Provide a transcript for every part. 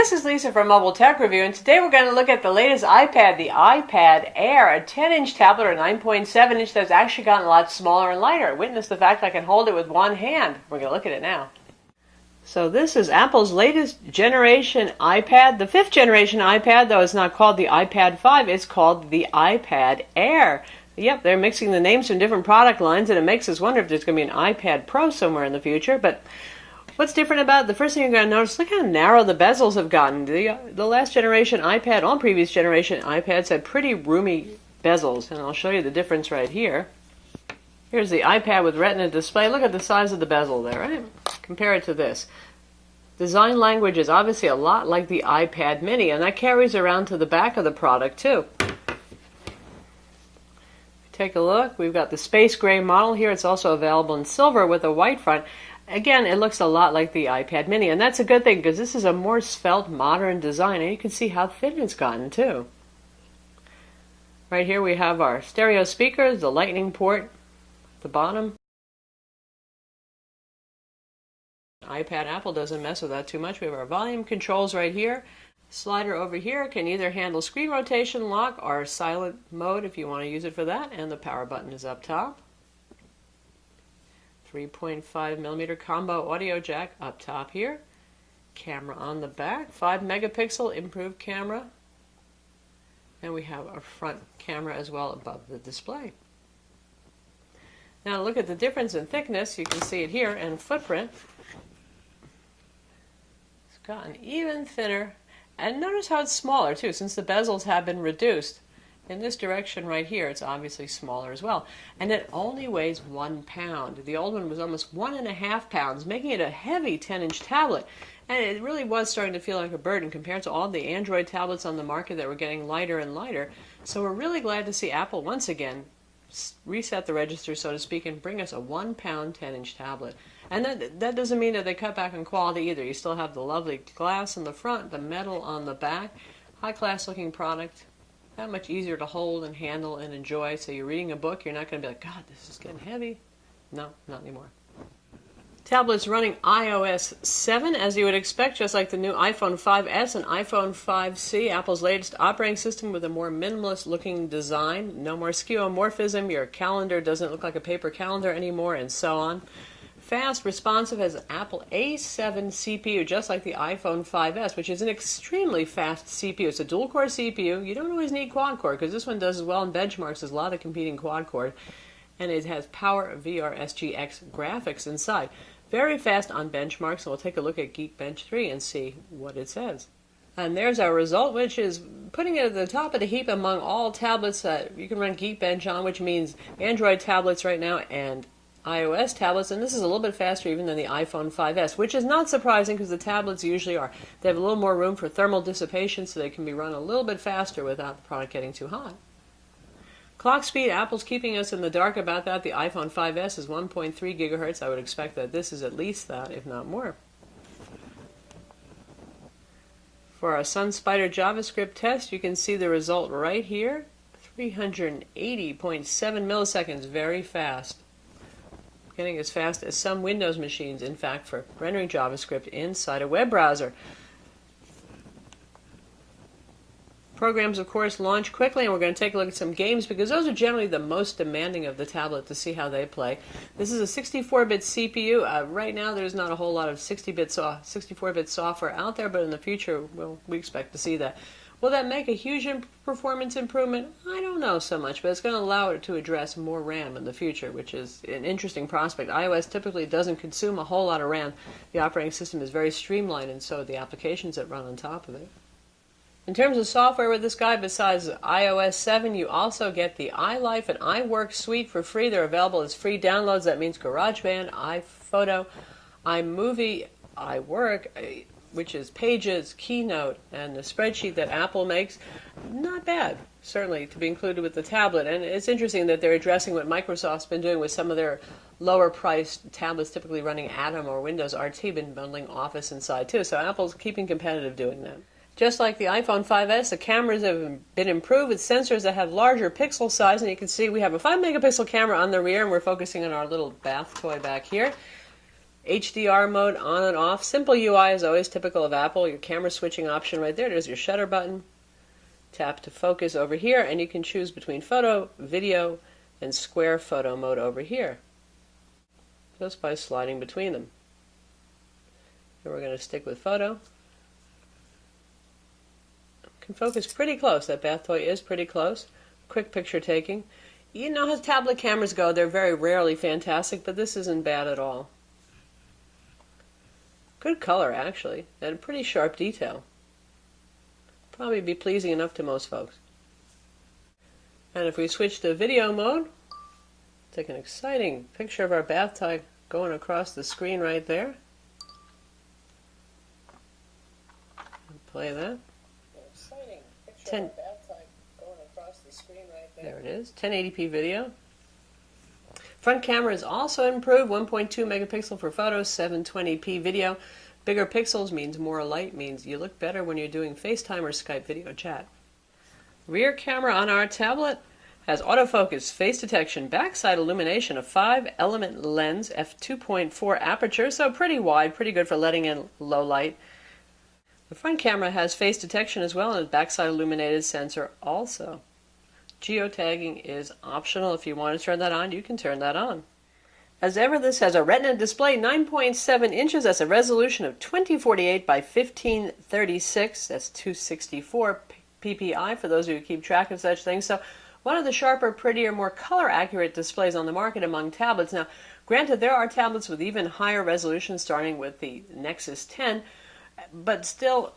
This is Lisa from Mobile Tech Review, and today we're going to look at the latest iPad, the iPad Air, a 10-inch tablet or 9.7-inch that's actually gotten a lot smaller and lighter. Witness the fact I can hold it with one hand. We're going to look at it now. So this is Apple's latest generation iPad, the 5th generation iPad, though it's not called the iPad 5, it's called the iPad Air. Yep, they're mixing the names from different product lines, and it makes us wonder if there's going to be an iPad Pro somewhere in the future, but what's different about it? The first thing you're going to notice, look how narrow the bezels have gotten. The last generation iPad, all previous generation iPads had pretty roomy bezels, and I'll show you the difference right here. Here's the iPad with Retina display. Look at the size of the bezel there, right? Compare it to this. Design language is obviously a lot like the iPad mini, and that carries around to the back of the product too. Take a look. We've got the space gray model here. It's also available in silver with a white front. Again, it looks a lot like the iPad mini, and that's a good thing because this is a more svelte, modern design, and you can see how thin it's gotten too. Right here we have our stereo speakers, the lightning port at the bottom. iPad Apple doesn't mess with that too much. We have our volume controls right here. Slider over here can either handle screen rotation, lock, or silent mode if you want to use it for that, and the power button is up top. 3.5mm combo audio jack up top here. Camera on the back, 5 megapixel improved camera. And we have a front camera as well above the display. Now look at the difference in thickness. You can see it here, and footprint. It's gotten even thinner. And notice how it's smaller too, since the bezels have been reduced. In this direction right here, it's obviously smaller as well. And it only weighs 1 pound. The old one was almost 1.5 pounds, making it a heavy 10-inch tablet. And it really was starting to feel like a burden compared to all the Android tablets on the market that were getting lighter and lighter. So we're really glad to see Apple once again reset the register, so to speak, and bring us a 1 pound 10-inch tablet. And that doesn't mean that they cut back on quality either. You still have the lovely glass in the front, the metal on the back. High-class looking product. That much easier to hold and handle and enjoy. So you're reading a book, you're not going to be like, God, this is getting heavy. No, not anymore. Tablet's running iOS 7, as you would expect, just like the new iPhone 5S and iPhone 5C, Apple's latest operating system with a more minimalist looking design. No more skeuomorphism, your calendar doesn't look like a paper calendar anymore, and so on. Fast, responsive, has Apple A7 CPU, just like the iPhone 5S, which is an extremely fast CPU. It's a dual-core CPU. You don't always need quad-core, because this one does as well in benchmarks as a lot of competing quad-core. And it has Power VR SGX graphics inside. Very fast on benchmarks, and we'll take a look at Geekbench 3 and see what it says. And there's our result, which is putting it at the top of the heap among all tablets that you can run Geekbench on, which means Android tablets right now and iOS tablets, and this is a little bit faster even than the iPhone 5S, which is not surprising because the tablets usually are. They have a little more room for thermal dissipation, so they can be run a little bit faster without the product getting too hot. Clock speed, Apple's keeping us in the dark about that. The iPhone 5S is 1.3 gigahertz. I would expect that this is at least that, if not more. For our SunSpider JavaScript test, you can see the result right here. 380.7 milliseconds, very fast. Getting as fast as some Windows machines, in fact, for rendering JavaScript inside a web browser. Programs, of course, launch quickly, and we're going to take a look at some games because those are generally the most demanding of the tablet to see how they play. This is a 64-bit CPU. Right now, there's not a whole lot of 64-bit software out there, but in the future, well, we expect to see that. Will that make a huge performance improvement? I don't know so much, but it's going to allow it to address more RAM in the future, which is an interesting prospect. iOS typically doesn't consume a whole lot of RAM. The operating system is very streamlined, and so the applications that run on top of it. In terms of software with this guy, besides iOS 7, you also get the iLife and iWork suite for free. They're available as free downloads. That means GarageBand, iPhoto, iMovie, iWork, which is Pages, Keynote, and the spreadsheet that Apple makes. Not bad, certainly, to be included with the tablet. And it's interesting that they're addressing what Microsoft's been doing with some of their lower-priced tablets, typically running Atom or Windows RT, been bundling Office inside, too. So Apple's keeping competitive doing that. Just like the iPhone 5S, the cameras have been improved with sensors that have larger pixel size, and you can see we have a 5 megapixel camera on the rear, and we're focusing on our little bath toy back here. HDR mode on and off. Simple UI is always typical of Apple. Your camera switching option right there. There's your shutter button. Tap to focus over here, and you can choose between photo, video, and square photo mode over here, just by sliding between them. And we're going to stick with photo. Can focus pretty close. That bath toy is pretty close. Quick picture taking. You know how tablet cameras go. They're very rarely fantastic, but this isn't bad at all. Good color, actually, and a pretty sharp detail. Probably be pleasing enough to most folks. And if we switch to video mode, take an exciting picture of our bath tub going across the screen right there. Play that. Exciting picture of our bath tub going across the screen right there. There it is. 1080p video. Front camera is also improved. 1.2 megapixel for photos, 720p video. Bigger pixels means more light, means you look better when you're doing FaceTime or Skype video chat. Rear camera on our tablet has autofocus, face detection, backside illumination, a 5-element lens, f2.4 aperture, so pretty wide, pretty good for letting in low light. The front camera has face detection as well, and a backside illuminated sensor also. Geotagging is optional. If you want to turn that on, you can turn that on. As ever, this has a Retina display, 9.7 inches. That's a resolution of 2048 by 1536. That's 264 ppi for those of you who keep track of such things. So one of the sharper, prettier, more color-accurate displays on the market among tablets. Now, granted, there are tablets with even higher resolution, starting with the Nexus 10, but still,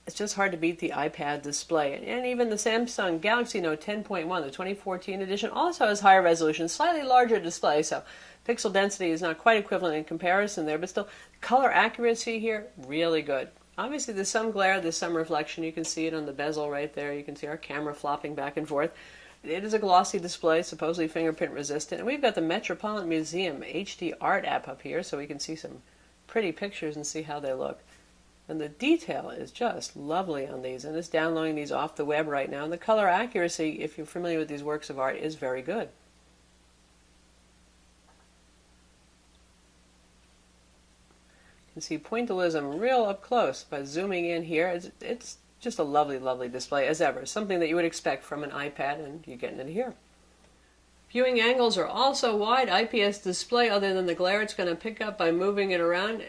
it's just hard to beat the iPad display. And even the Samsung Galaxy Note 10.1, the 2014 edition, also has higher resolution, slightly larger display, so pixel density is not quite equivalent in comparison there, but still, color accuracy here, really good. Obviously, there's some glare, there's some reflection. You can see it on the bezel right there. You can see our camera flopping back and forth. It is a glossy display, supposedly fingerprint resistant. And we've got the Metropolitan Museum HD Art app up here, so we can see some pretty pictures and see how they look. And the detail is just lovely on these, and it's downloading these off the web right now. And the color accuracy, if you're familiar with these works of art, is very good. You can see pointillism real up close by zooming in here. It's just a lovely, lovely display as ever. Something that you would expect from an iPad, and you're getting it here. Viewing angles are also wide. IPS display, other than the glare it's going to pick up by moving it around.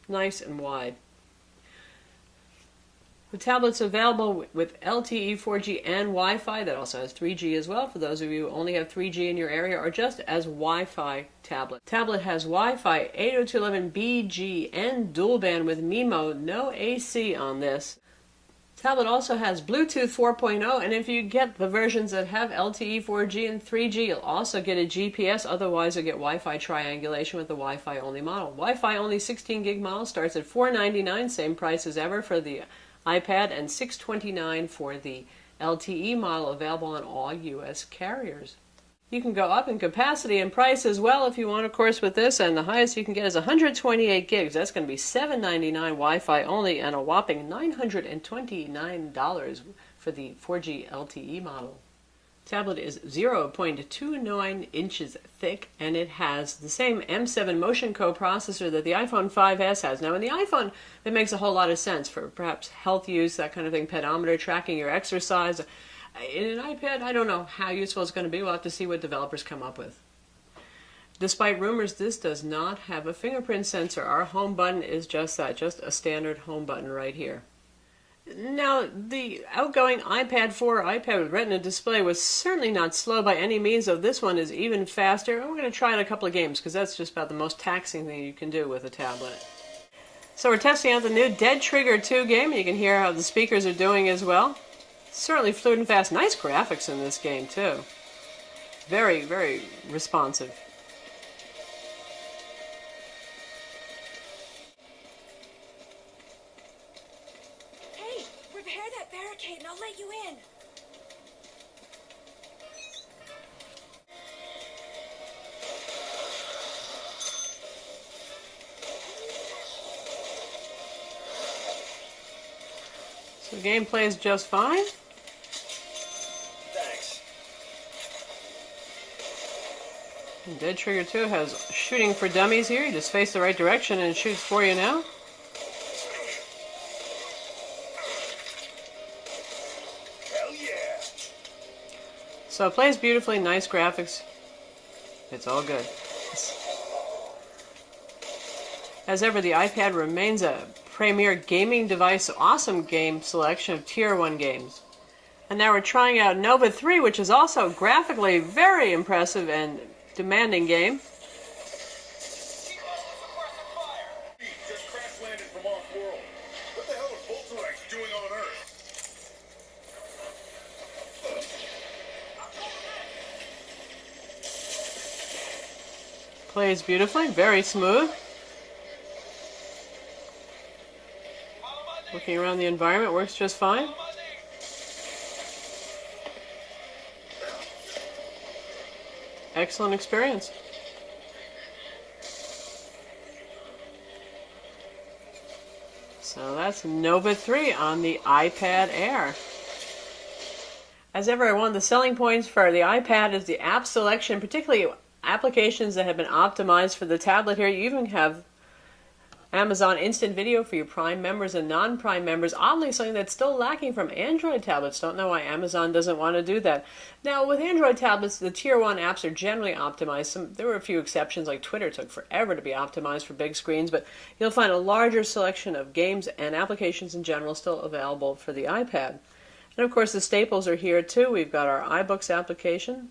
Nice and wide. The tablet's available with LTE, 4G, and Wi-Fi. That also has 3G as well for those of you who only have 3G in your area, or just as Wi-Fi tablet. Tablet has Wi-Fi 802.11b, and dual band with MIMO. No AC on this. Tablet also has Bluetooth 4.0, and if you get the versions that have LTE, 4G, and 3G, you'll also get a GPS. Otherwise, you'll get Wi-Fi triangulation with the Wi-Fi only model. Wi-Fi only 16 gig model starts at $499, same price as ever for the iPad, and $629 for the LTE model, available on all U.S. carriers. You can go up in capacity and price as well if you want, of course, with this, and the highest you can get is 128 gigs. That's going to be $799 Wi-Fi only, and a whopping $929 for the 4G LTE model. Tablet is 0.29 inches thick, and it has the same M7 Motion coprocessor that the iPhone 5S has. Now, in the iPhone, it makes a whole lot of sense for perhaps health use, that kind of thing, pedometer, tracking your exercise. In an iPad, I don't know how useful it's going to be. We'll have to see what developers come up with. Despite rumors, this does not have a fingerprint sensor. Our home button is just that, just a standard home button right here. Now, the outgoing iPad 4 iPad with Retina display was certainly not slow by any means, though this one is even faster. And we're going to try it a couple of games, because that's just about the most taxing thing you can do with a tablet. So we're testing out the new Dead Trigger 2 game. You can hear how the speakers are doing as well. Certainly fluid and fast. Nice graphics in this game, too. Very, very responsive. Hey, repair that barricade and I'll let you in. So the game plays just fine. And Dead Trigger 2 has shooting for dummies here. You just face the right direction and it shoots for you now. Hell yeah! So it plays beautifully, nice graphics. It's all good. As ever, the iPad remains a premier gaming device, awesome game selection of Tier 1 games. And now we're trying out Nova 3, which is also graphically very impressive and demanding game. Just crash landed from off-world. What the hell are Bolterax doing on Earth? Plays beautifully, very smooth. Looking around the environment, works just fine. Excellent experience. So that's Nova 3 on the iPad Air. As ever, one of the selling points for the iPad is the app selection, particularly applications that have been optimized for the tablet here. You even have Amazon Instant Video for your Prime members and non-Prime members. Oddly, something that's still lacking from Android tablets. Don't know why Amazon doesn't want to do that. Now, with Android tablets, the Tier 1 apps are generally optimized. There were a few exceptions, like Twitter took forever to be optimized for big screens, but you'll find a larger selection of games and applications in general still available for the iPad. And of course, the staples are here too. We've got our iBooks application.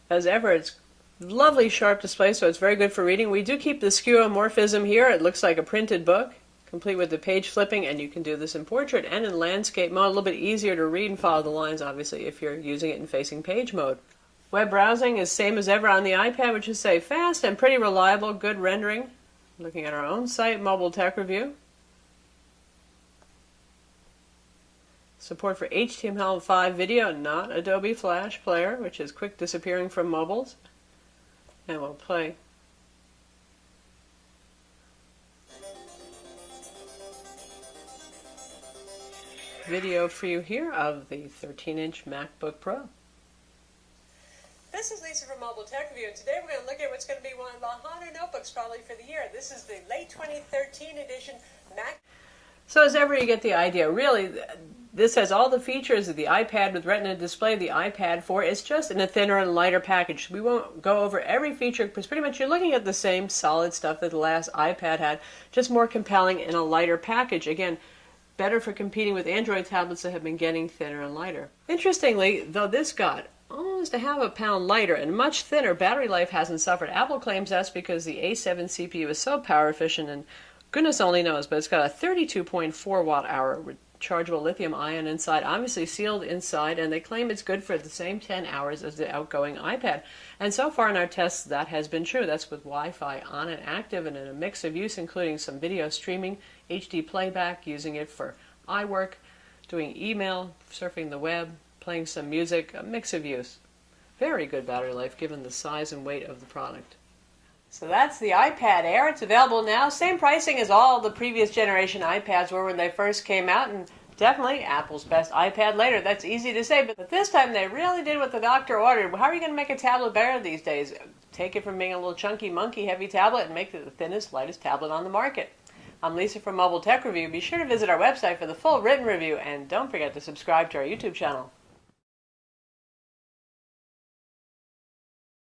As ever, it's lovely sharp display, so it's very good for reading. We do keep the skeuomorphism here. It looks like a printed book, complete with the page flipping, and you can do this in portrait and in landscape mode. A little bit easier to read and follow the lines, obviously, if you're using it in facing page mode. Web browsing is same as ever on the iPad, which is, say, fast and pretty reliable, good rendering. Looking at our own site, Mobile Tech Review. Support for HTML5 video, not Adobe Flash Player, which is quick disappearing from mobiles. And we'll play. Video for you here of the 13-inch MacBook Pro. This is Lisa from Mobile Tech Review, and today we're going to look at what's going to be one of the hotter notebooks probably for the year. This is the late 2013 edition Mac. So as ever, you get the idea. Really, this has all the features of the iPad with Retina display, the iPad 4. It's just in a thinner and lighter package. We won't go over every feature because pretty much you're looking at the same solid stuff that the last iPad had, just more compelling in a lighter package. Again, better for competing with Android tablets that have been getting thinner and lighter. Interestingly, though this got almost a half a pound lighter and much thinner, battery life hasn't suffered. Apple claims that's because the A7 CPU is so power efficient, and goodness only knows, but it's got a 32.4 watt hour rechargeable lithium ion inside, obviously sealed inside, and they claim it's good for the same 10 hours as the outgoing iPad. And so far in our tests, that has been true. That's with Wi-Fi on and active and in a mix of use, including some video streaming, HD playback, using it for iWork, doing email, surfing the web, playing some music, a mix of use. Very good battery life given the size and weight of the product. So that's the iPad Air. It's available now. Same pricing as all the previous generation iPads were when they first came out, and definitely Apple's best iPad later. That's easy to say, but this time they really did what the doctor ordered. How are you going to make a tablet better these days? Take it from being a little chunky, monkey, heavy tablet and make it the thinnest, lightest tablet on the market. I'm Lisa from Mobile Tech Review. Be sure to visit our website for the full written review, and don't forget to subscribe to our YouTube channel.